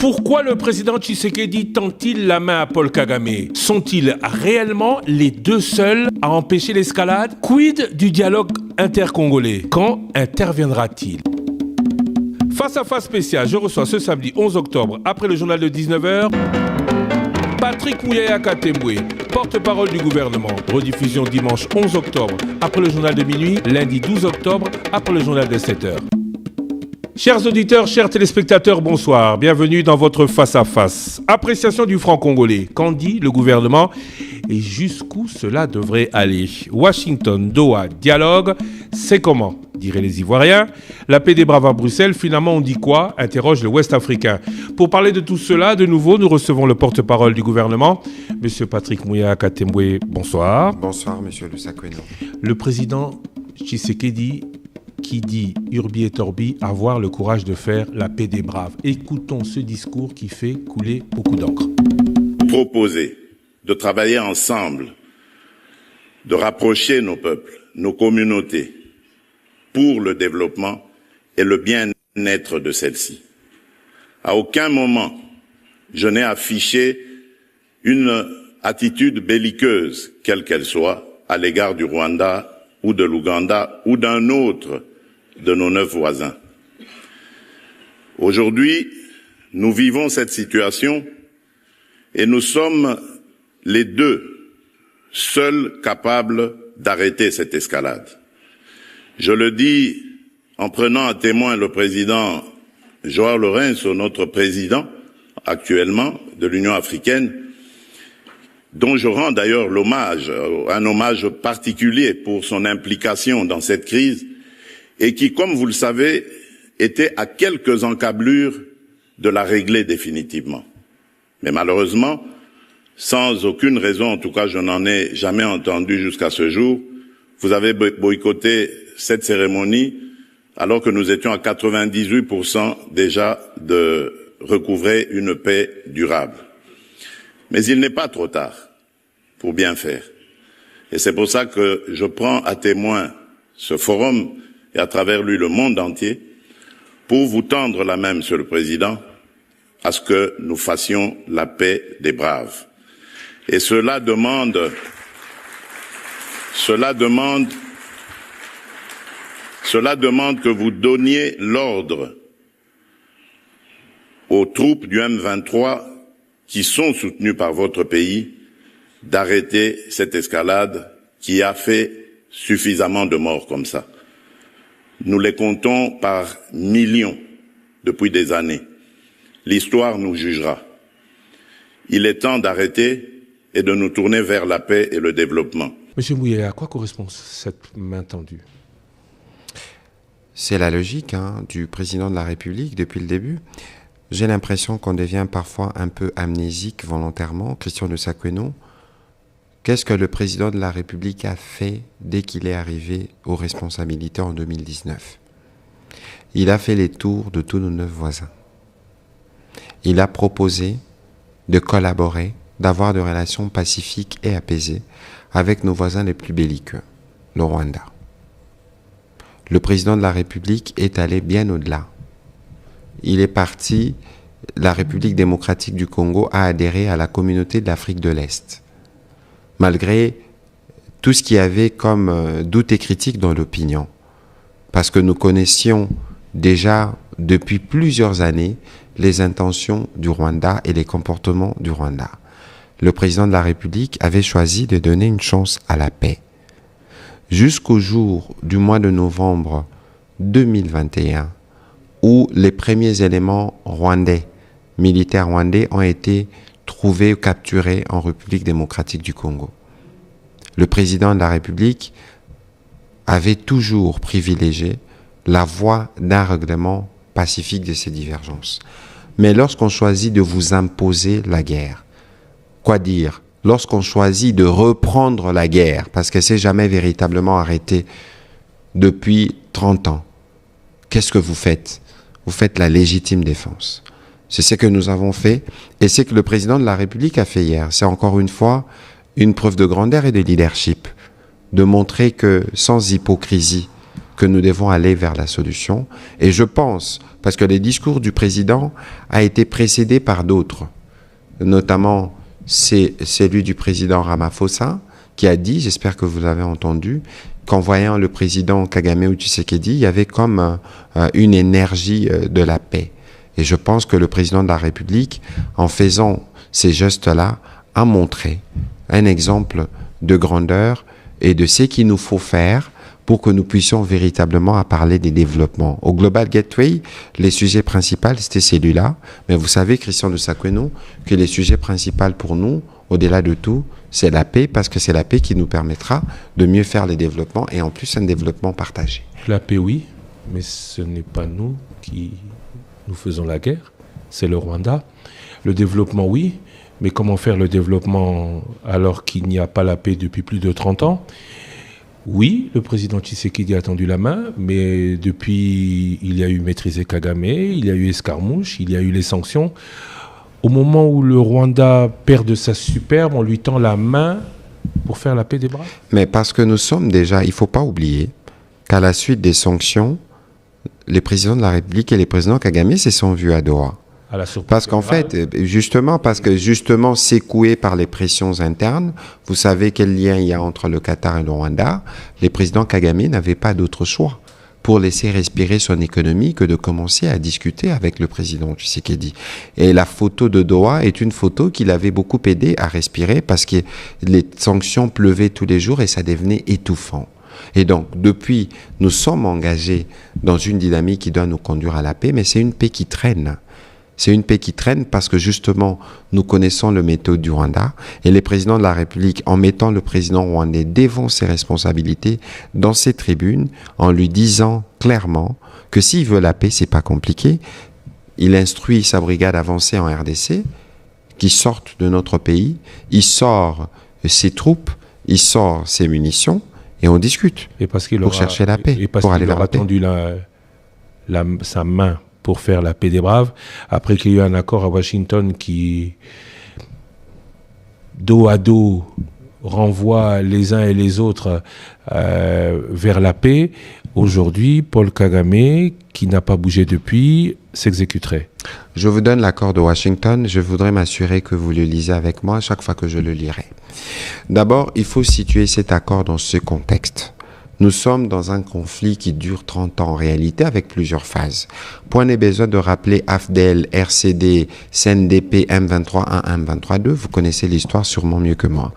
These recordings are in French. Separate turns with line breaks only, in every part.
Pourquoi le président Tshisekedi tend-il la main à Paul Kagame? Sont-ils réellement les deux seuls à empêcher l'escalade? Quid du dialogue intercongolais? Quand interviendra-t-il? Face à face spécial, je reçois ce samedi 11 octobre, après le journal de 19h, Patrick Mouyaya Katembwe, porte-parole du gouvernement. Rediffusion dimanche 11 octobre, après le journal de minuit, lundi 12 octobre, après le journal de 7h. Chers auditeurs, chers téléspectateurs, bonsoir. Bienvenue dans votre face-à-face. Appréciation du franc congolais. Qu'en dit le gouvernement et jusqu'où cela devrait aller? Washington, Doha, dialogue, c'est comment, diraient les Ivoiriens. La paix des braves à Bruxelles, finalement on dit quoi? Interroge le Ouest africain. Pour parler de tout cela, de nouveau, nous recevons le porte-parole du gouvernement, Monsieur Patrick Mouyaya Katembwe. Bonsoir.
Bonsoir, Monsieur Lusakweno.
Le président Tshisekedi qui dit Urbi et Orbi avoir le courage de faire la paix des braves. Écoutons ce discours qui fait couler beaucoup d'encre.
Proposer de travailler ensemble, de rapprocher nos peuples, nos communautés, pour le développement et le bien-être de celles-ci. À aucun moment, je n'ai affiché une attitude belliqueuse, quelle qu'elle soit, à l'égard du Rwanda ou de l'Ouganda ou d'un autre de nos 9 voisins. Aujourd'hui, nous vivons cette situation et nous sommes les deux seuls capables d'arrêter cette escalade. Je le dis en prenant à témoin le président Joao Lourenço, notre président actuellement de l'Union africaine, dont je rends d'ailleurs un hommage particulier pour son implication dans cette crise, et qui, comme vous le savez, était à quelques encablures de la régler définitivement. Mais malheureusement, sans aucune raison, en tout cas je n'en ai jamais entendu jusqu'à ce jour, vous avez boycotté cette cérémonie alors que nous étions à 98% déjà de recouvrer une paix durable. Mais il n'est pas trop tard pour bien faire. Et c'est pour ça que je prends à témoin ce forum et à travers lui le monde entier pour vous tendre la main, Monsieur le Président, à ce que nous fassions la paix des braves. Et cela demande que vous donniez l'ordre aux troupes du M23 qui sont soutenues par votre pays d'arrêter cette escalade qui a fait suffisamment de morts comme ça. Nous les comptons par millions depuis des années. L'histoire nous jugera. Il est temps d'arrêter et de nous tourner vers la paix et le développement.
Monsieur Mouyaya, à quoi correspond cette main tendue?
C'est la logique du président de la République depuis le début. J'ai l'impression qu'on devient parfois un peu amnésique volontairement. Christian Lusakweno, qu'est-ce que le président de la République a fait dès qu'il est arrivé aux responsabilités en 2019? Il a fait les tours de tous nos 9 voisins. Il a proposé de collaborer, d'avoir des relations pacifiques et apaisées avec nos voisins les plus belliqueux, le Rwanda. Le président de la République est allé bien au-delà. Il est parti, la République démocratique du Congo a adhéré à la communauté de l'Afrique de l'Est. Malgré tout ce qu'il y avait comme doute et critique dans l'opinion. Parce que nous connaissions déjà depuis plusieurs années les intentions du Rwanda et les comportements du Rwanda. Le président de la République avait choisi de donner une chance à la paix. Jusqu'au jour du mois de novembre 2021, où les premiers éléments rwandais, militaires rwandais, ont été trouvés ou capturés en République démocratique du Congo. Le président de la République avait toujours privilégié la voie d'un règlement pacifique de ces divergences. Mais lorsqu'on choisit de vous imposer la guerre, quoi dire? Lorsqu'on choisit de reprendre la guerre, parce qu'elle ne s'est jamais véritablement arrêtée depuis 30 ans, qu'est-ce que vous faites? Vous faites la légitime défense. C'est ce que nous avons fait et c'est ce que le président de la République a fait hier. C'est encore une fois une preuve de grandeur et de leadership, de montrer que sans hypocrisie, que nous devons aller vers la solution. Et je pense, parce que le discours du président a été précédé par d'autres, notamment c'est celui du président Ramaphosa, qui a dit, j'espère que vous l'avez entendu, qu'en voyant le président Kagame ou Tshisekedi, il y avait comme une énergie de la paix. Et je pense que le président de la République, en faisant ces gestes-là, a montré un exemple de grandeur et de ce qu'il nous faut faire pour que nous puissions véritablement parler des développements. Au Global Gateway, les sujets principaux, c'était celui-là. Mais vous savez, Christian de Sakweno, que les sujets principaux pour nous, au-delà de tout, c'est la paix, parce que c'est la paix qui nous permettra de mieux faire les développements et en plus un développement partagé.
La paix, oui, mais ce n'est pas nous qui nous faisons la guerre, c'est le Rwanda. Le développement, oui, mais comment faire le développement alors qu'il n'y a pas la paix depuis plus de 30 ans ? Oui, le président Tshisekedi a tendu la main, mais depuis, il y a eu maîtrisé Kagame, il y a eu escarmouche, il y a eu les sanctions. Au moment où le Rwanda perd de sa superbe, on lui tend la main pour faire la paix des bras.
Mais parce que nous sommes déjà, il ne faut pas oublier qu'à la suite des sanctions, les présidents de la République et les présidents Kagame se sont vus à Doha. Parce qu'en fait, justement secoués par les pressions internes, vous savez quel lien il y a entre le Qatar et le Rwanda, les présidents Kagame n'avaient pas d'autre choix pour laisser respirer son économie que de commencer à discuter avec le président Tshisekedi. Et la photo de Doha est une photo qui l'avait beaucoup aidé à respirer parce que les sanctions pleuvaient tous les jours et ça devenait étouffant. Et donc, depuis, nous sommes engagés dans une dynamique qui doit nous conduire à la paix, mais c'est une paix qui traîne. C'est une paix qui traîne parce que justement, nous connaissons le méthode du Rwanda et les présidents de la République, en mettant le président rwandais devant ses responsabilités dans ces tribunes, en lui disant clairement que s'il veut la paix, c'est pas compliqué. Il instruit sa brigade avancée en RDC qui sortent de notre pays, il sort ses troupes, il sort ses munitions et on discute pour chercher la paix, pour aller vers la paix.
Tendu sa main pour faire la paix des braves, après qu'il y ait eu un accord à Washington qui, dos à dos, renvoie les uns et les autres vers la paix. Aujourd'hui, Paul Kagame, qui n'a pas bougé depuis, s'exécuterait.
Je vous donne l'accord de Washington. Je voudrais m'assurer que vous le lisez avec moi chaque fois que je le lirai. D'abord, il faut situer cet accord dans ce contexte. Nous sommes dans un conflit qui dure 30 ans en réalité avec plusieurs phases. Point n'est besoin de rappeler AFDL, RCD, CNDP, M23-1, M23-2. Vous connaissez l'histoire sûrement mieux que moi.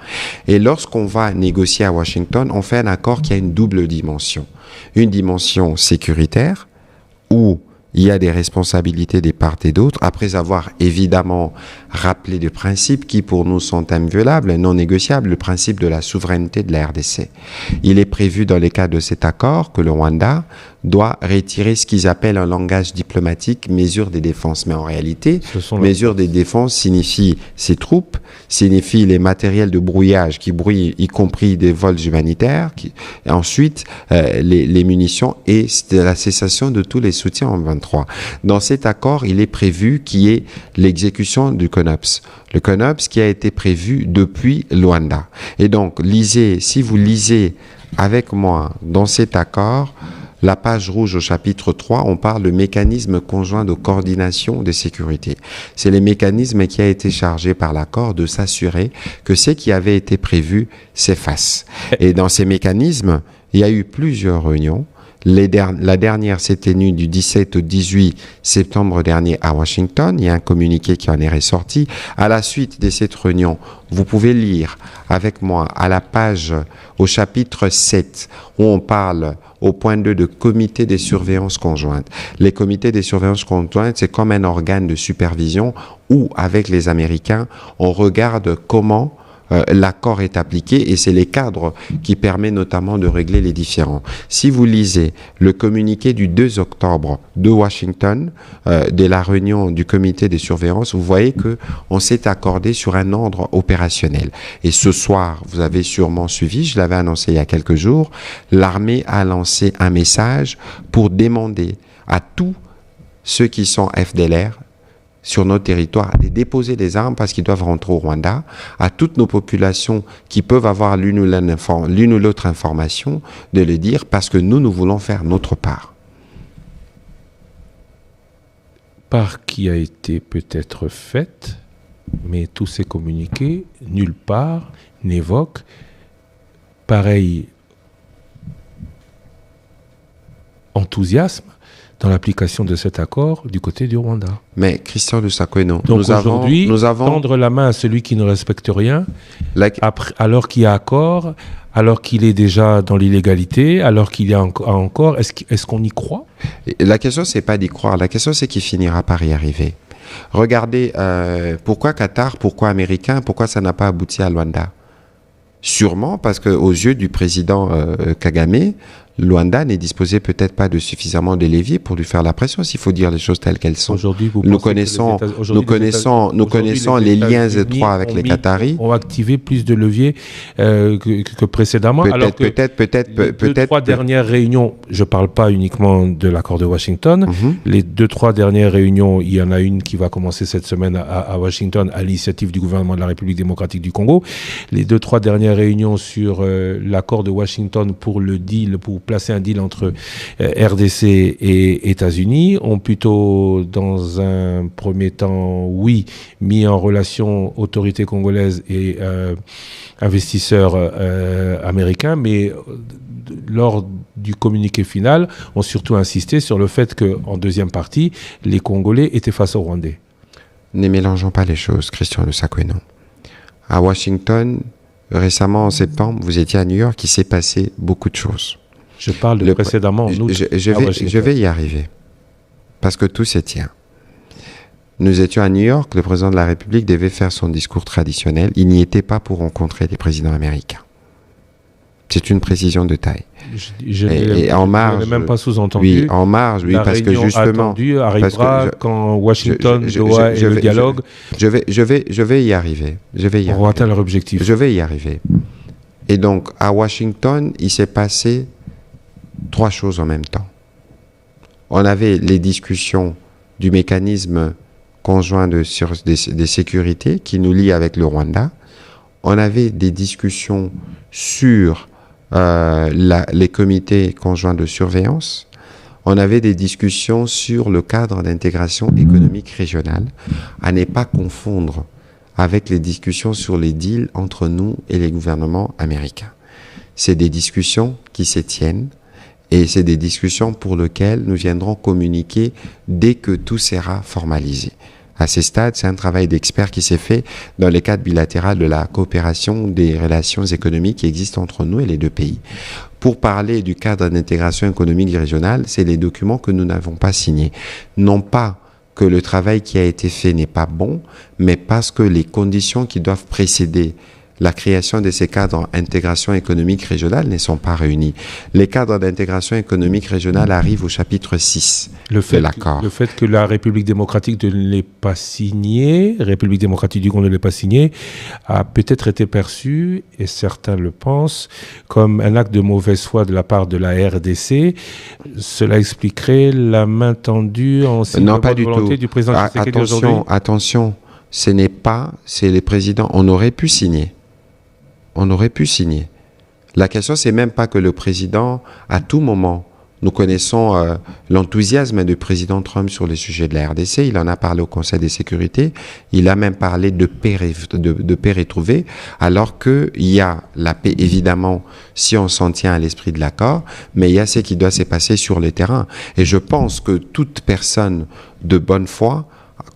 Et lorsqu'on va négocier à Washington, on fait un accord qui a une double dimension. Une dimension sécuritaire où il y a des responsabilités des parts et d'autres, après avoir évidemment rappelé des principes qui pour nous sont inviolables et non négociables, le principe de la souveraineté de la RDC. Il est prévu dans les cas de cet accord que le Rwanda doit retirer ce qu'ils appellent un langage diplomatique, mesure des défenses. Mais en réalité, mesure des défenses signifie ses troupes, signifie les matériels de brouillage qui brouillent, y compris des vols humanitaires, et ensuite les munitions et la cessation de tous les soutiens en 23. Dans cet accord, il est prévu qu'il y ait l'exécution du CONOPS. Le CONOPS qui a été prévu depuis Luanda. Et donc, si vous lisez avec moi dans cet accord, la page rouge au chapitre 3, on parle de mécanisme conjoint de coordination de sécurité. C'est le mécanisme qui a été chargé par l'accord de s'assurer que ce qui avait été prévu s'efface. Et dans ces mécanismes, il y a eu plusieurs réunions. La dernière s'est tenue du 17 au 18 septembre dernier à Washington. Il y a un communiqué qui en est ressorti. À la suite de cette réunion, vous pouvez lire avec moi à la page au chapitre 7 où on parle au point 2 de comité de surveillance conjointe. Les comités de surveillance conjointe, c'est comme un organe de supervision où, avec les Américains, on regarde comment l'accord est appliqué et c'est les cadres qui permettent notamment de régler les différends. Si vous lisez le communiqué du 2 octobre de Washington, de la réunion du comité de surveillance, vous voyez que on s'est accordé sur un ordre opérationnel. Et ce soir, vous avez sûrement suivi, je l'avais annoncé il y a quelques jours, l'armée a lancé un message pour demander à tous ceux qui sont FDLR sur notre territoire, de déposer les armes parce qu'ils doivent rentrer au Rwanda, à toutes nos populations qui peuvent avoir l'une ou l'autre information, de le dire parce que nous voulons faire notre part.
Part qui a été peut-être faite, mais tous ces communiqués, nulle part, n'évoquent pareil enthousiasme dans l'application de cet accord du côté du Rwanda.
Mais Christian Lusakweno,
donc aujourd'hui, tendre la main à celui qui ne respecte rien, alors qu'il y a accord, alors qu'il est déjà dans l'illégalité, alors qu'il y a encore, est-ce qu'on y croit?
La question, c'est pas d'y croire. La question, c'est qu'il finira par y arriver. Regardez, pourquoi Qatar, pourquoi Américain, pourquoi ça n'a pas abouti à Luanda? Sûrement parce qu'aux yeux du président Kagame, Luanda n'est disposé peut-être pas de suffisamment de levier pour lui faire la pression, s'il faut dire les choses telles qu'elles sont.
Aujourd'hui,
nous connaissons les liens étroits avec les Qataris.
On a activé plus de leviers que précédemment. Peut-être. Trois dernières réunions, je ne parle pas uniquement de l'accord de Washington. Les 2-3 dernières réunions, il y en a une qui va commencer cette semaine à Washington à l'initiative du gouvernement de la République démocratique du Congo. Les 2-3 dernières réunions sur l'accord de Washington pour le deal, pour placer un deal entre RDC et États-Unis ont plutôt, dans un premier temps, mis en relation autorités congolaises et investisseurs américains, mais lors du communiqué final, ont surtout insisté sur le fait qu'en deuxième partie, les Congolais étaient face aux Rwandais.
Ne mélangeons pas les choses, Christian Lusakweno. À Washington, récemment en septembre, vous étiez à New York, il s'est passé beaucoup de choses.
Je parle de précédemment.
Je vais y arriver. Parce que tout se tient. Nous étions à New York, le président de la République devait faire son discours traditionnel. Il n'y était pas pour rencontrer les présidents américains. C'est une précision de taille.
Je n'ai même pas sous-entendu.
Oui, en marge, oui, parce que justement...
arrivera quand Washington, Doha et le dialogue...
Je vais y arriver.
On va atteindre leur objectif.
Je vais y arriver. Et donc, à Washington, il s'est passé 3 choses en même temps. On avait les discussions du mécanisme conjoint de sécurité qui nous lie avec le Rwanda. On avait des discussions sur les comités conjoints de surveillance. On avait des discussions sur le cadre d'intégration économique régionale, à ne pas confondre avec les discussions sur les deals entre nous et les gouvernements américains. C'est des discussions qui se tiennent et c'est des discussions pour lesquelles nous viendrons communiquer dès que tout sera formalisé. À ce stade, c'est un travail d'experts qui s'est fait dans le cadre bilatéral de la coopération des relations économiques qui existent entre nous et les deux pays. Pour parler du cadre d'intégration économique régionale, c'est les documents que nous n'avons pas signés. Non pas que le travail qui a été fait n'est pas bon, mais parce que les conditions qui doivent précéder la création de ces cadres d'intégration économique régionale ne sont pas réunies. Les cadres d'intégration économique régionale arrivent au chapitre 6 de l'accord.
Le fait que la République démocratique ne l'ait pas signé, République démocratique du Congo ne l'ait pas signé, a peut-être été perçu, et certains le pensent, comme un acte de mauvaise foi de la part de la RDC. Cela expliquerait la main tendue en signe de bonne volonté du président Tshisekedi aujourd'hui.
Attention, c'est les présidents. On aurait pu signer. La question, c'est même pas que le président, à tout moment, nous connaissons l'enthousiasme du président Trump sur les sujets de la RDC. Il en a parlé au Conseil de sécurité. Il a même parlé de paix retrouvée, alors qu'il y a la paix, évidemment, si on s'en tient à l'esprit de l'accord, mais il y a ce qui doit se passer sur le terrain. Et je pense que toute personne de bonne foi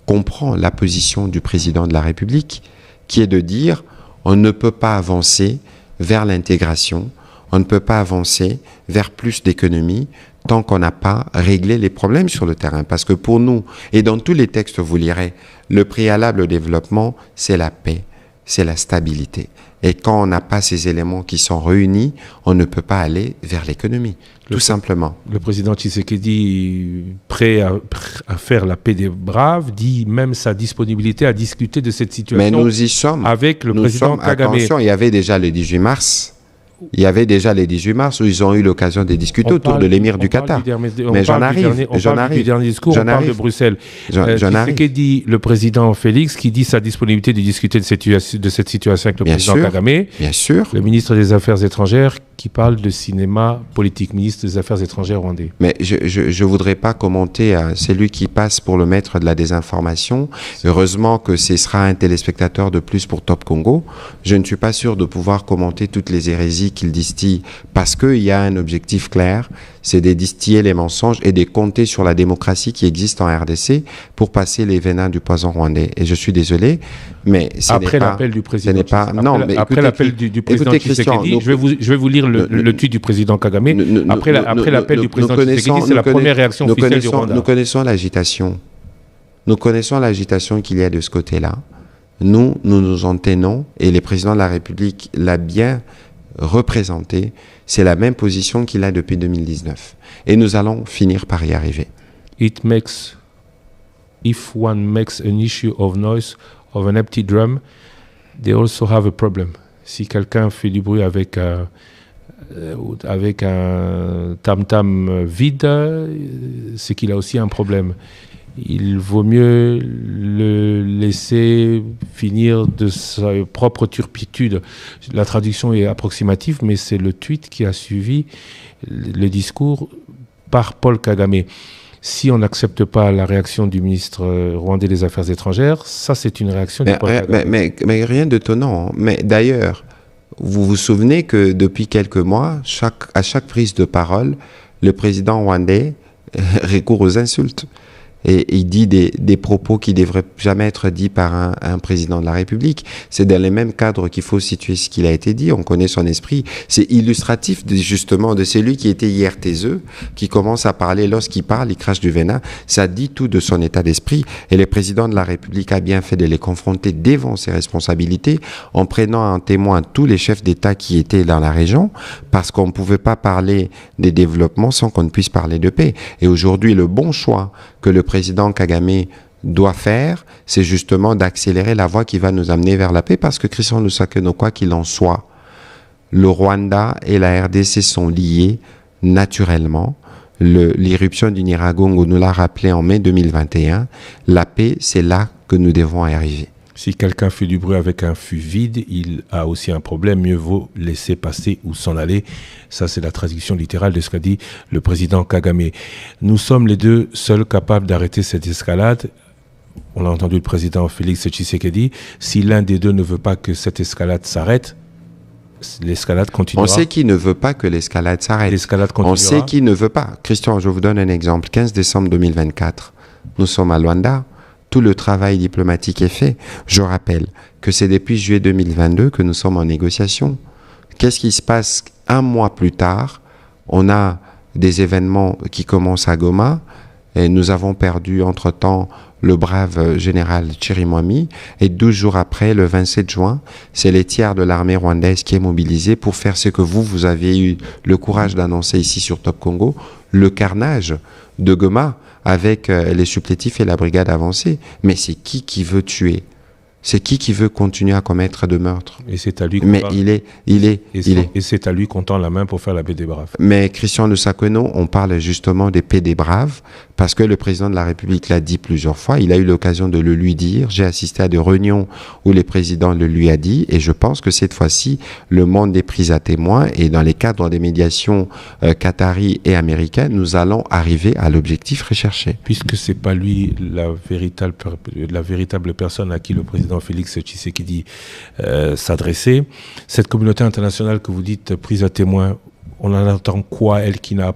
comprend la position du président de la République, qui est de dire on ne peut pas avancer vers l'intégration, on ne peut pas avancer vers plus d'économie tant qu'on n'a pas réglé les problèmes sur le terrain. Parce que pour nous, et dans tous les textes, vous lirez, le préalable au développement, c'est la paix, c'est la stabilité. Et quand on n'a pas ces éléments qui sont réunis, on ne peut pas aller vers l'économie, tout simplement.
Le président Tshisekedi, prêt à faire la paix des braves, dit même sa disponibilité à discuter de cette situation.
Mais nous y sommes.
Avec le président Kagame.
Attention, il y avait déjà le 18 mars Il y avait déjà les 18 mars où ils ont eu l'occasion de discuter autour de l'émir du Qatar.
Mais j'en arrive. Du dernier discours, on parle de Bruxelles. Tshisekedi, le président Félix, qui dit sa disponibilité de discuter de cette situation avec le président Kagame.
Bien sûr.
Le ministre des Affaires étrangères qui parle de cinéma politique, ministre des Affaires étrangères rwandais.
Mais je ne voudrais pas commenter celui qui passe pour le maître de la désinformation. Heureusement que ce sera un téléspectateur de plus pour Top Congo. Je ne suis pas sûr de pouvoir commenter toutes les hérésies qu'il distille parce qu'il y a un objectif clair, c'est de distiller les mensonges et de compter sur la démocratie qui existe en RDC pour passer les venins du poison rwandais. Et je suis désolé, mais
après l'appel du président,
après
l'appel du président Tshisekedi, je vais vous lire le tweet du président Kagame. Après l'appel du président Tshisekedi, c'est la première réaction officielle du Rwanda.
Nous connaissons l'agitation. Nous connaissons l'agitation qu'il y a de ce côté-là. Nous nous en tenons, et le président de la République l'a bien représenté. C'est la même position qu'il a depuis 2019. Et nous allons finir par y arriver.
If one makes an issue of noise of an empty drum, they also have a problem. Si quelqu'un fait du bruit avec un tam-tam vide, c'est qu'il a aussi un problème. Il vaut mieux le laisser finir de sa propre turpitude. La traduction est approximative, mais c'est le tweet qui a suivi le discours par Paul Kagame. Si on n'accepte pas la réaction du ministre rwandais des Affaires étrangères, ça c'est une réaction de Paul Kagame.
Mais rien d'étonnant. Mais d'ailleurs, vous vous souvenez que depuis quelques mois, à chaque prise de parole, le président rwandais recourt aux insultes. Et il dit des propos qui ne devraient jamais être dits par un président de la République. C'est dans les mêmes cadres qu'il faut situer ce qu'il a été dit. On connaît son esprit. C'est illustratif justement de celui qui était hier taiseux, qui commence à parler. Lorsqu'il parle, il crache du venin. Ça dit tout de son état d'esprit. Et le président de la République a bien fait de les confronter devant ses responsabilités en prenant en témoin tous les chefs d'État qui étaient dans la région, parce qu'on ne pouvait pas parler des développements sans qu'on ne puisse parler de paix. Et aujourd'hui, le bon choix que le président Kagame doit faire, c'est justement d'accélérer la voie qui va nous amener vers la paix, parce que Christian Lusakeno, quoi qu'il en soit, le Rwanda et la RDC sont liés naturellement. L'irruption du Nyiragongo nous l'a rappelé en mai 2021. La paix, c'est là que nous devons arriver.
Si quelqu'un fait du bruit avec un fût vide, il a aussi un problème. Mieux vaut laisser passer ou s'en aller. Ça, c'est la traduction littérale de ce qu'a dit le président Kagame. Nous sommes les deux seuls capables d'arrêter cette escalade. On a entendu le président Félix Tshisekedi. Si l'un des deux ne veut pas que cette escalade s'arrête, l'escalade continuera.
On sait qui ne veut pas que l'escalade s'arrête.
L'escalade continuera.
On sait qui ne veut pas. Christian, je vous donne un exemple. 15 décembre 2024, nous sommes à Luanda. Tout le travail diplomatique est fait. Je rappelle que c'est depuis juillet 2022 que nous sommes en négociation. Qu'est-ce qui se passe un mois plus tard? On a des événements qui commencent à Goma et nous avons perdu entre-temps le brave général Chirimwami. Et 12 jours après, le 27 juin, c'est les tiers de l'armée rwandaise qui est mobilisée pour faire ce que vous avez eu le courage d'annoncer ici sur Top Congo, le carnage de Goma, avec les supplétifs et la brigade avancée. Mais c'est qui veut tuer? C'est qui veut continuer à commettre de meurtres?
Et c'est à lui
et
c'est à lui qu'on tend la main pour faire la paix des braves.
Mais Christian Lusakeno, on parle justement des paix des braves, parce que le président de la République l'a dit plusieurs fois, il a eu l'occasion de le lui dire. J'ai assisté à des réunions où le président le lui a dit, et je pense que cette fois-ci, le monde est pris à témoin, et dans les cadres des médiations qatari et américaines, nous allons arriver à l'objectif recherché.
Puisque c'est pas lui la véritable personne à qui le président Félix Tshisekedi s'adressait, cette communauté internationale que vous dites prise à témoin, on en attend quoi, elle qui n'a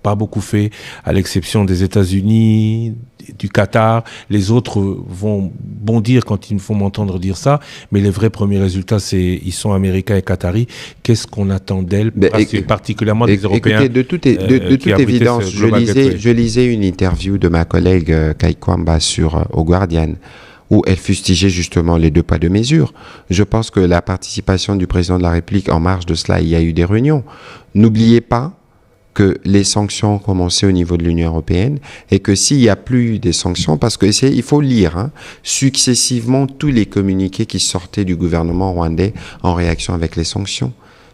pas beaucoup fait, à l'exception des États-Unis, du Qatar. Les autres vont bondir quand ils me font m'entendre dire ça, mais les vrais premiers résultats, ils sont américains et qataris. Qu'est-ce qu'on attend d'elle, particulièrement des Européens?
Écoutez, de toute évidence, je lisais une interview de ma collègue Kaikwamba au Guardian, où elle fustigeait justement les deux pas de mesure. Je pense que la participation du président de la République, en marge de cela, il y a eu des réunions. N'oubliez pas que les sanctions ont commencé au niveau de l'Union européenne, et que s'il n'y a plus des sanctions, parce que il faut lire successivement tous les communiqués qui sortaient du gouvernement rwandais en réaction avec les sanctions.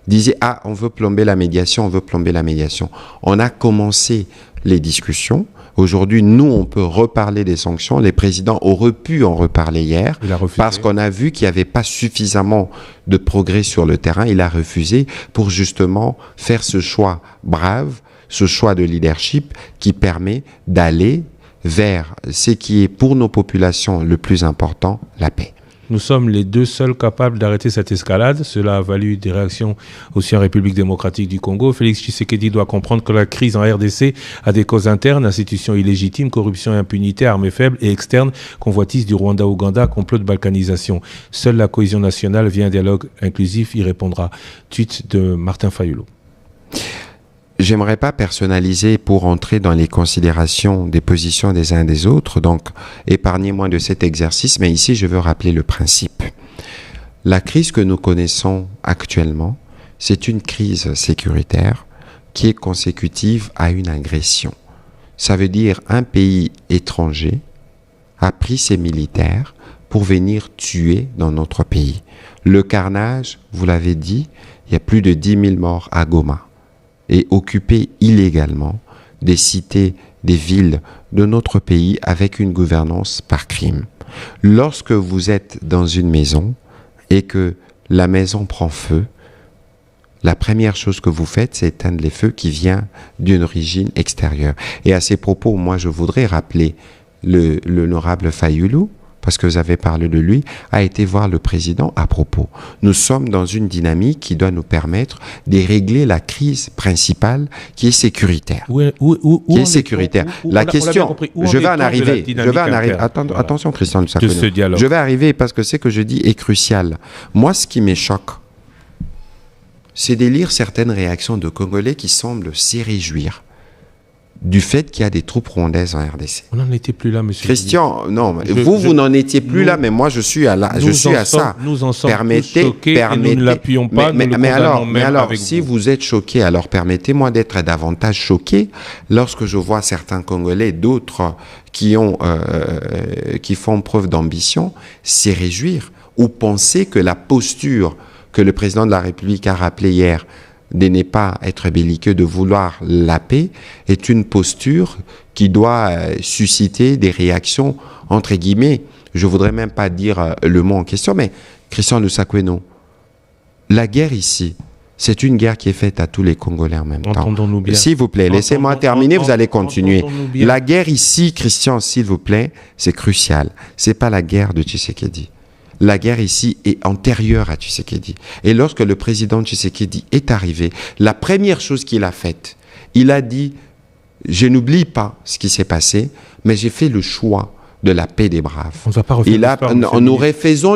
disait « Ah, on veut plomber la médiation, on veut plomber la médiation ». On a commencé les discussions. Aujourd'hui, nous, on peut reparler des sanctions. Les présidents auraient pu en reparler hier parce qu'on a vu qu'il n'y avait pas suffisamment de progrès sur le terrain. Il a refusé pour justement faire ce choix brave, ce choix de leadership qui permet d'aller vers ce qui est pour nos populations le plus important, la paix.
Nous sommes les deux seuls capables d'arrêter cette escalade. Cela a valu des réactions aussi en République démocratique du Congo. Félix Tshisekedi doit comprendre que la crise en RDC a des causes internes, institutions illégitimes, corruption et impunité, armées faibles et externes, convoitise du Rwanda-Ouganda, complot de balkanisation. Seule la cohésion nationale via un dialogue inclusif y répondra. Tweet de Martin Fayulu.
J'aimerais pas personnaliser pour entrer dans les considérations des positions des uns et des autres, donc épargnez-moi de cet exercice, mais ici je veux rappeler le principe. La crise que nous connaissons actuellement, c'est une crise sécuritaire qui est consécutive à une agression. Ça veut dire un pays étranger a pris ses militaires pour venir tuer dans notre pays. Le carnage, vous l'avez dit, il y a plus de 10 000 morts à Goma. Et occuper illégalement des cités, des villes de notre pays avec une gouvernance par crime. Lorsque vous êtes dans une maison et que la maison prend feu, la première chose que vous faites, c'est éteindre les feux qui vient d'une origine extérieure. Et à ces propos, moi, je voudrais rappeler l'honorable Fayulu, parce que vous avez parlé de lui, a été voir le président à propos. Nous sommes dans une dynamique qui doit nous permettre de régler la crise principale qui est sécuritaire. Qui est sécuritaire. La question, je vais en arriver. Attention, Christian Lusakeno. Je vais arriver parce que ce que je dis est crucial. Moi, ce qui me choque, c'est de lire certaines réactions de Congolais qui semblent s'y réjouir du fait qu'il y a des troupes rwandaises en RDC.
On n'en était plus là, monsieur.
Christian, non, vous n'en étiez plus là, mais moi, je suis à ça.
Nous en sommes tous choqués et nous ne l'appuyons pas,
mais alors, si vous êtes choqués, alors permettez-moi d'être davantage choqué lorsque je vois certains Congolais, d'autres qui font preuve d'ambition, s'y réjouir ou penser que la posture que le président de la République a rappelée hier de ne pas être belliqueux, de vouloir la paix, est une posture qui doit susciter des réactions, entre guillemets, je ne voudrais même pas dire le mot en question, mais Christian Lusakeno, la guerre ici, c'est une guerre qui est faite à tous les Congolais en même temps.
Entendons-nous bien.
S'il vous plaît, laissez-moi terminer, vous allez continuer. La guerre ici, Christian, s'il vous plaît, c'est crucial. Ce n'est pas la guerre de Tshisekedi. La guerre ici est antérieure à Tshisekedi. Et lorsque le président Tshisekedi est arrivé, la première chose qu'il a faite, il a dit « Je n'oublie pas ce qui s'est passé, mais j'ai fait le choix de la paix des braves. »
On ne va pas refaire l'histoire.
Nous refaisons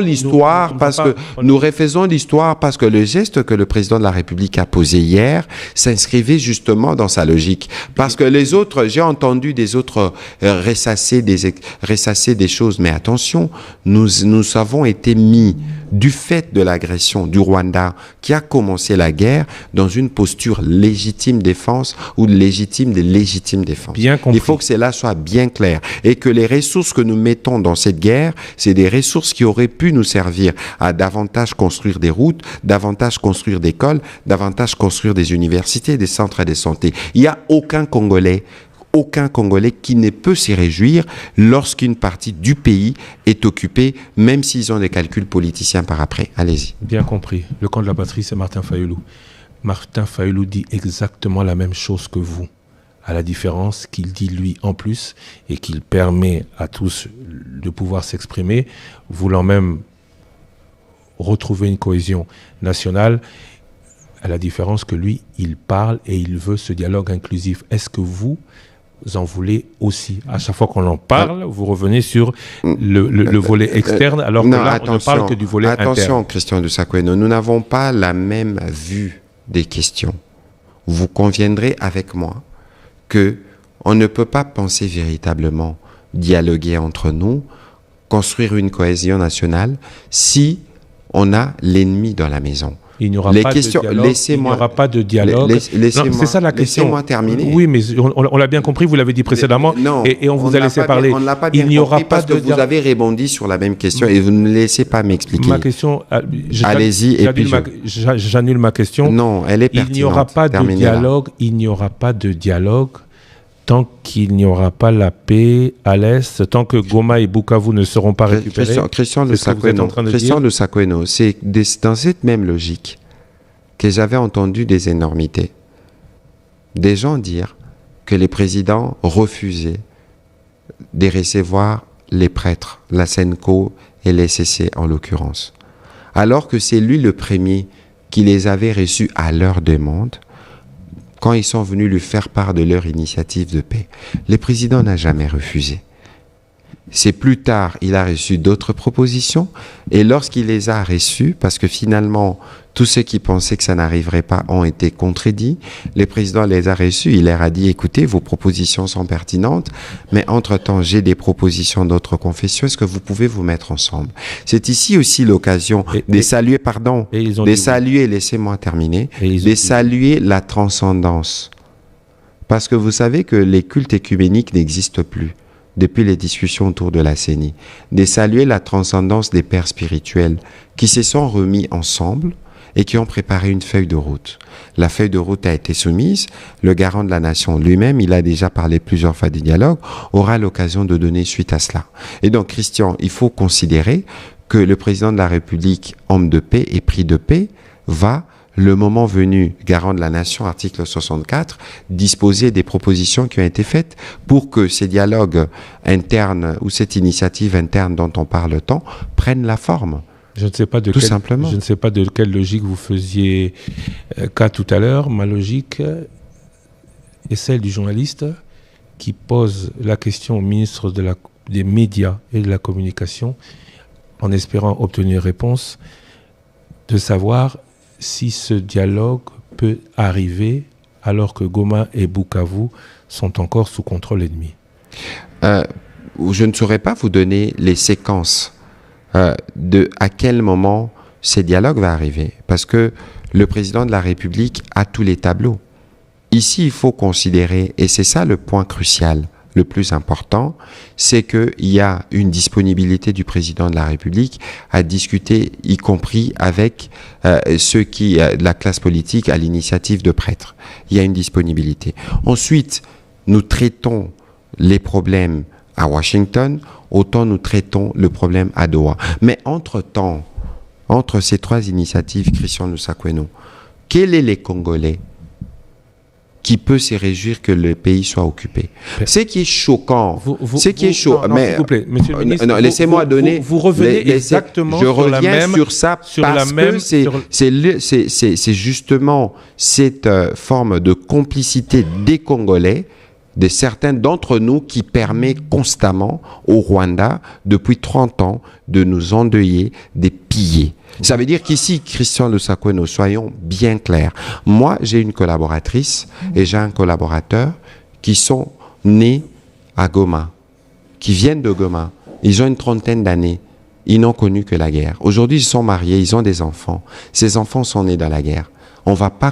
l'histoire parce que le geste que le président de la République a posé hier s'inscrivait justement dans sa logique. Parce que les autres, j'ai entendu des autres ressasser des choses, mais attention, nous avons été mis du fait de l'agression du Rwanda qui a commencé la guerre dans une posture légitime défense ou légitime défense.
Bien compris.
Il faut que cela soit bien clair et que les ressources que nous mettons dans cette guerre, c'est des ressources qui auraient pu nous servir à davantage construire des routes, davantage construire des écoles, davantage construire des universités, des centres de santé. Il n'y a aucun Congolais qui ne peut s'y réjouir lorsqu'une partie du pays est occupée, même s'ils ont des calculs politiciens par après. Allez-y.
Bien compris. Le camp de la patrie, c'est Martin Fayulu. Martin Fayulu dit exactement la même chose que vous, à la différence qu'il dit lui en plus et qu'il permet à tous de pouvoir s'exprimer, voulant même retrouver une cohésion nationale, à la différence que lui, il parle et il veut ce dialogue inclusif. Est-ce que vous en voulez aussi? À chaque fois qu'on en parle, vous revenez sur le volet externe, alors que là, on ne parle que du volet interne.
Attention, Christian Lusakeno, nous n'avons pas la même vue des questions. Vous conviendrez avec moi que on ne peut pas penser véritablement dialoguer entre nous, construire une cohésion nationale, si on a l'ennemi dans la maison.
Il n'y aura pas de dialogue. Il n'y aura pas de dialogue.
C'est ça la question. Laissez-moi terminer.
Oui, mais on l'a bien compris, vous l'avez dit précédemment, et on vous a laissé parler.
On ne l'a pas bien compris parce que vous avez rebondi sur la même question et vous ne me laissez pas m'expliquer.
Ma question...
Allez-y et puis
j'annule ma question.
Non, elle est pertinente.
Il n'y aura pas de dialogue. Il n'y aura pas de dialogue tant qu'il n'y aura pas la paix à l'Est, tant que Goma et Bukavu ne seront pas récupérés.
Christian Lusakoueno, c'est dans cette même logique que j'avais entendu des énormités. Des gens dire que les présidents refusaient de recevoir les prêtres, la SENCO et les CC en l'occurrence. Alors que c'est lui le premier qui les avait reçus à leur demande, quand ils sont venus lui faire part de leur initiative de paix. Le président n'a jamais refusé. C'est plus tard, il a reçu d'autres propositions, et lorsqu'il les a reçues, parce que finalement, tous ceux qui pensaient que ça n'arriverait pas ont été contredits, le président les a reçus, il leur a dit, écoutez, vos propositions sont pertinentes, mais entre-temps, j'ai des propositions d'autres confessions, est-ce que vous pouvez vous mettre ensemble? C'est ici aussi l'occasion de saluer, laissez-moi terminer, de saluer la transcendance. Parce que vous savez que les cultes écuméniques n'existent plus depuis les discussions autour de la CENI, de saluer la transcendance des pères spirituels qui se sont remis ensemble et qui ont préparé une feuille de route. La feuille de route a été soumise, le garant de la nation lui-même, il a déjà parlé plusieurs fois du dialogue, aura l'occasion de donner suite à cela. Et donc, Christian, il faut considérer que le président de la République, homme de paix et pris de paix, va, le moment venu, garant de la nation, article 64, disposer des propositions qui ont été faites pour que ces dialogues internes ou cette initiative interne dont on parle tant prennent la forme.
Je ne sais pas de quelle logique vous faisiez cas tout à l'heure. Ma logique est celle du journaliste qui pose la question au ministre des Médias et de la Communication en espérant obtenir réponse de savoir si ce dialogue peut arriver alors que Goma et Bukavu sont encore sous contrôle ennemi.
Je ne saurais pas vous donner les séquences de à quel moment ce dialogue va arriver, parce que le président de la République a tous les tableaux. Ici, il faut considérer, et c'est ça le point crucial, le plus important, c'est qu'il y a une disponibilité du président de la République à discuter, y compris avec ceux qui, la classe politique, à l'initiative de prêtres. Il y a une disponibilité. Ensuite, nous traitons les problèmes à Washington, autant nous traitons le problème à Doha. Mais entre-temps, entre ces trois initiatives, Christian Lusakoueno, quels sont les Congolais qui peut se réjouir que le pays soit occupé? Ce qui est choquant, s'il vous plaît, monsieur le ministre, laissez-moi donner.
Vous revenez exactement sur la même.
Je reviens sur ça parce que c'est justement cette forme de complicité des Congolais, de certains d'entre nous, qui permet constamment au Rwanda, depuis 30 ans, de nous endeuiller, de piller. Ça veut dire qu'ici, Christian Lusakoueno, soyons bien clairs. Moi, j'ai une collaboratrice et j'ai un collaborateur qui sont nés à Goma, qui viennent de Goma. Ils ont une trentaine d'années. Ils n'ont connu que la guerre. Aujourd'hui, ils sont mariés, ils ont des enfants. Ces enfants sont nés dans la guerre. On ne va pas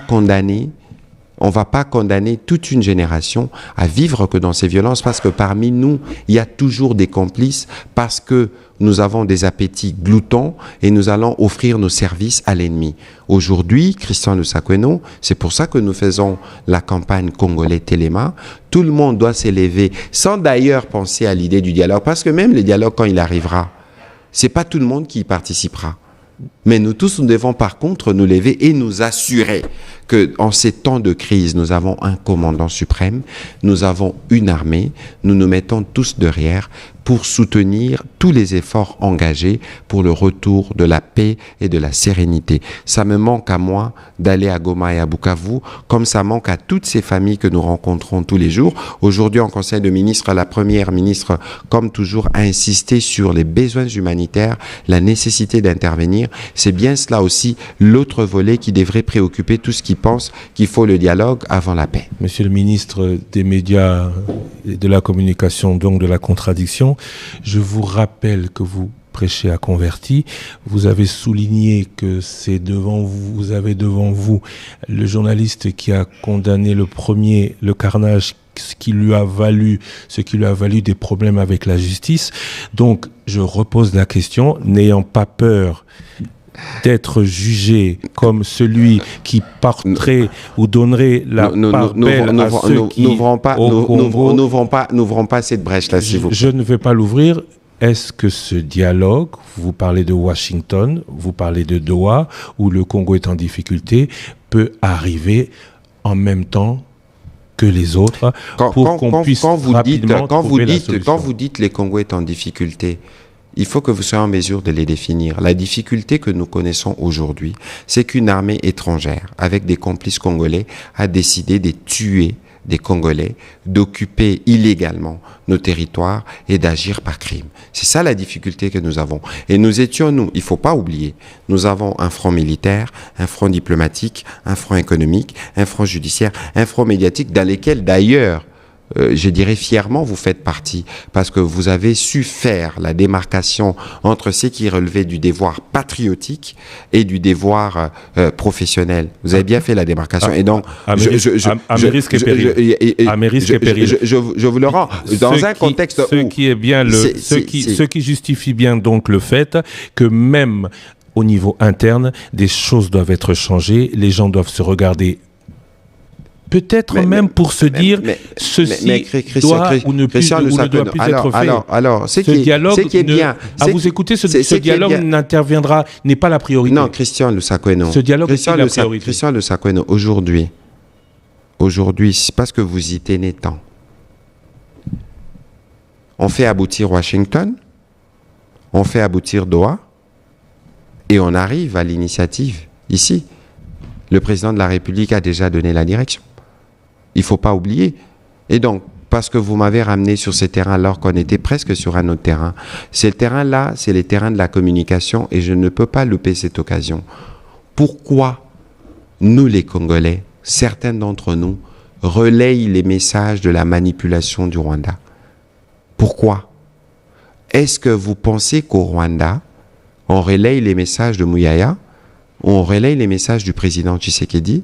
condamner toute une génération à vivre que dans ces violences, parce que parmi nous, il y a toujours des complices, parce que nous avons des appétits gloutons et nous allons offrir nos services à l'ennemi. Aujourd'hui, Christian Lusakoueno, c'est pour ça que nous faisons la campagne Congolais Téléma. Tout le monde doit s'élever, sans d'ailleurs penser à l'idée du dialogue, parce que même le dialogue, quand il arrivera, c'est pas tout le monde qui y participera. Mais nous tous, nous devons par contre nous lever et nous assurer qu'en ces temps de crise, nous avons un commandant suprême, nous avons une armée, nous nous mettons tous derrière pour soutenir tous les efforts engagés pour le retour de la paix et de la sérénité. Ça me manque à moi d'aller à Goma et à Bukavu, comme ça manque à toutes ces familles que nous rencontrons tous les jours. Aujourd'hui, en Conseil de ministres, la première ministre, comme toujours, a insisté sur les besoins humanitaires, la nécessité d'intervenir. C'est bien cela aussi, l'autre volet qui devrait préoccuper tous ceux qui pensent qu'il faut le dialogue avant la paix.
Monsieur le ministre des Médias et de la Communication, donc de la contradiction, je vous rappelle que vous prêcher à converti. Vous avez souligné que c'est devant vous, vous avez devant vous le journaliste qui a condamné le premier, le carnage, ce qui lui a valu des problèmes avec la justice. Donc, je repose la question, n'ayant pas peur d'être jugé comme celui qui porterait ou donnerait la part belle à ceux qui
n'ouvrons pas cette brèche-là, s'il vous plaît.
Je ne vais pas l'ouvrir. Est-ce que ce dialogue, vous parlez de Washington, vous parlez de Doha, où le Congo est en difficulté, peut arriver en même temps que les autres pour qu'on puisse rapidement trouver la solution?
Quand vous dites les Congos est en difficulté, il faut que vous soyez en mesure de les définir. La difficulté que nous connaissons aujourd'hui, c'est qu'une armée étrangère, avec des complices congolais, a décidé de tuer des Congolais, d'occuper illégalement nos territoires et d'agir par crime. C'est ça la difficulté que nous avons. Et nous étions, il ne faut pas oublier, nous avons un front militaire, un front diplomatique, un front économique, un front judiciaire, un front médiatique, dans lesquels d'ailleurs, je dirais fièrement, vous faites partie, parce que vous avez su faire la démarcation entre ce qui relevait du devoir patriotique et du devoir professionnel. Vous avez bien fait la démarcation. Et donc,
à mes risques et périls.
Je vous le rends. Dans un contexte où...
Ce qui justifie bien donc le fait que même au niveau interne, des choses doivent être changées, les gens doivent se regarder. Peut-être même pour se dire ceci doit ou ne doit plus être fait.
Alors,
ce dialogue n'interviendra, n'est pas la priorité.
Non, Christian Lusakweino.
Ce dialogue est la priorité.
Christian Lusakweino, aujourd'hui, c'est parce que vous y tenez tant. On fait aboutir Washington, on fait aboutir Doha, et on arrive à l'initiative ici. Le président de la République a déjà donné la direction. Il ne faut pas oublier. Et donc, parce que vous m'avez ramené sur ce terrain alors qu'on était presque sur un autre terrain. Ces terrains-là, c'est les terrains de la communication et je ne peux pas louper cette occasion. Pourquoi nous, les Congolais, certains d'entre nous, relayent les messages de la manipulation du Rwanda? Pourquoi? Est-ce que vous pensez qu'au Rwanda, on relaye les messages de Mouyaya, on relaye les messages du président Tshisekedi?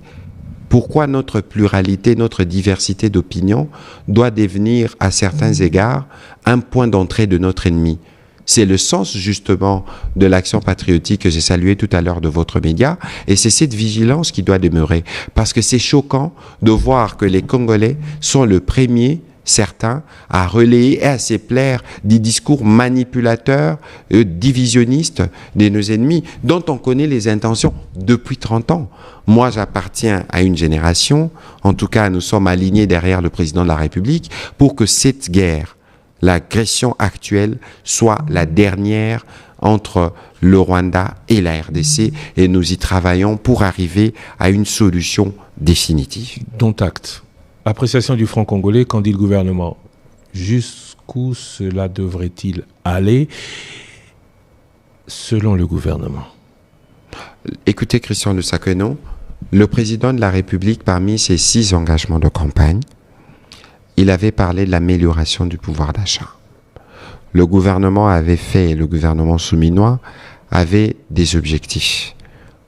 Pourquoi notre pluralité, notre diversité d'opinions doit devenir, à certains égards, un point d'entrée de notre ennemi? C'est le sens, justement, de l'action patriotique que j'ai saluée tout à l'heure de votre média, et c'est cette vigilance qui doit demeurer. Parce que c'est choquant de voir que les Congolais sont le premier, certains, à relayer et à se plaire des discours manipulateurs, divisionnistes de nos ennemis, dont on connaît les intentions depuis 30 ans. Moi, j'appartiens à une génération, en tout cas, nous sommes alignés derrière le président de la République, pour que cette guerre, l'agression actuelle, soit la dernière entre le Rwanda et la RDC, et nous y travaillons pour arriver à une solution définitive.
Dont acte. Appréciation du franc congolais, qu'en dit le gouvernement? Jusqu'où cela devrait-il aller selon le gouvernement?
Écoutez, Christian Lusakweino, le président de la République, parmi ses 6 engagements de campagne, il avait parlé de l'amélioration du pouvoir d'achat. Le gouvernement souminois avait des objectifs.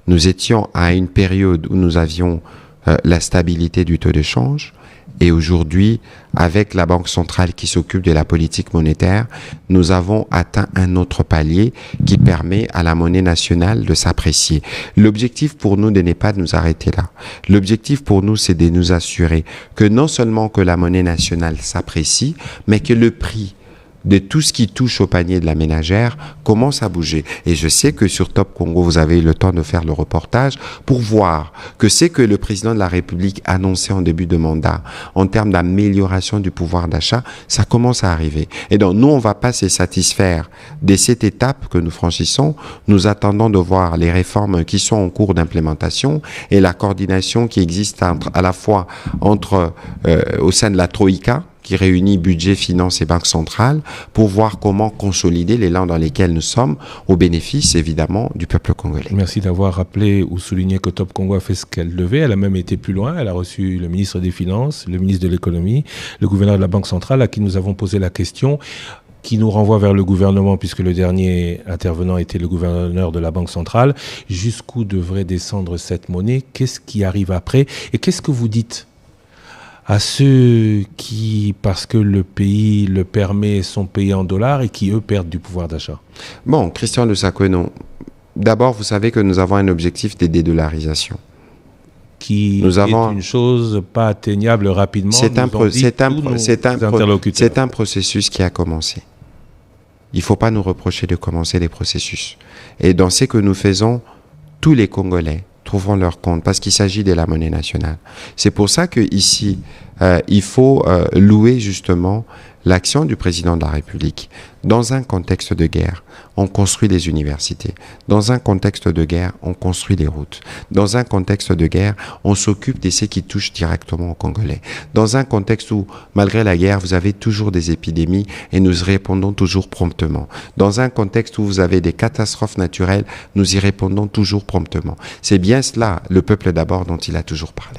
Nous étions à une période où nous avions la stabilité du taux de change. Et aujourd'hui, avec la Banque centrale qui s'occupe de la politique monétaire, nous avons atteint un autre palier qui permet à la monnaie nationale de s'apprécier. L'objectif pour nous n'est pas de nous arrêter là. L'objectif pour nous, c'est de nous assurer que non seulement que la monnaie nationale s'apprécie, mais que le prix de tout ce qui touche au panier de la ménagère commence à bouger. Et je sais que sur Top Congo, vous avez eu le temps de faire le reportage pour voir que c'est que le président de la République annonçait en début de mandat en termes d'amélioration du pouvoir d'achat, ça commence à arriver. Et donc, nous, on ne va pas se satisfaire de cette étape que nous franchissons. Nous attendons de voir les réformes qui sont en cours d'implémentation et la coordination qui existe à la fois au sein de la Troïka, qui réunit budget, finances et banque centrale, pour voir comment consolider l'élan dans lesquels nous sommes, au bénéfice, évidemment, du peuple congolais.
Merci d'avoir rappelé ou souligné que Top Congo a fait ce qu'elle devait. Elle a même été plus loin. Elle a reçu le ministre des Finances, le ministre de l'Économie, le gouverneur de la Banque centrale, à qui nous avons posé la question. qui nous renvoie vers le gouvernement, puisque le dernier intervenant était le gouverneur de la Banque centrale. Jusqu'où devrait descendre cette monnaie? Qu'est-ce qui arrive après? Et qu'est-ce que vous dites à ceux qui, parce que le pays le permet, sont payés en dollars et qui, eux, perdent du pouvoir d'achat?
Bon, Christian de Saqueno, d'abord, vous savez que nous avons un objectif de dédollarisation.
Qui est une chose pas atteignable rapidement. C'est un
processus qui a commencé. Il ne faut pas nous reprocher de commencer les processus. Et dans ce que nous faisons, tous les Congolais trouveront leur compte parce qu'il s'agit de la monnaie nationale. C'est pour ça qu'ici, il faut louer justement l'action du président de la République. Dans un contexte de guerre, on construit les universités. Dans un contexte de guerre, on construit les routes. Dans un contexte de guerre, on s'occupe de ce qui touche directement aux Congolais. Dans un contexte où, malgré la guerre, vous avez toujours des épidémies et nous y répondons toujours promptement. Dans un contexte où vous avez des catastrophes naturelles, nous y répondons toujours promptement. C'est bien cela, le peuple d'abord, dont il a toujours parlé.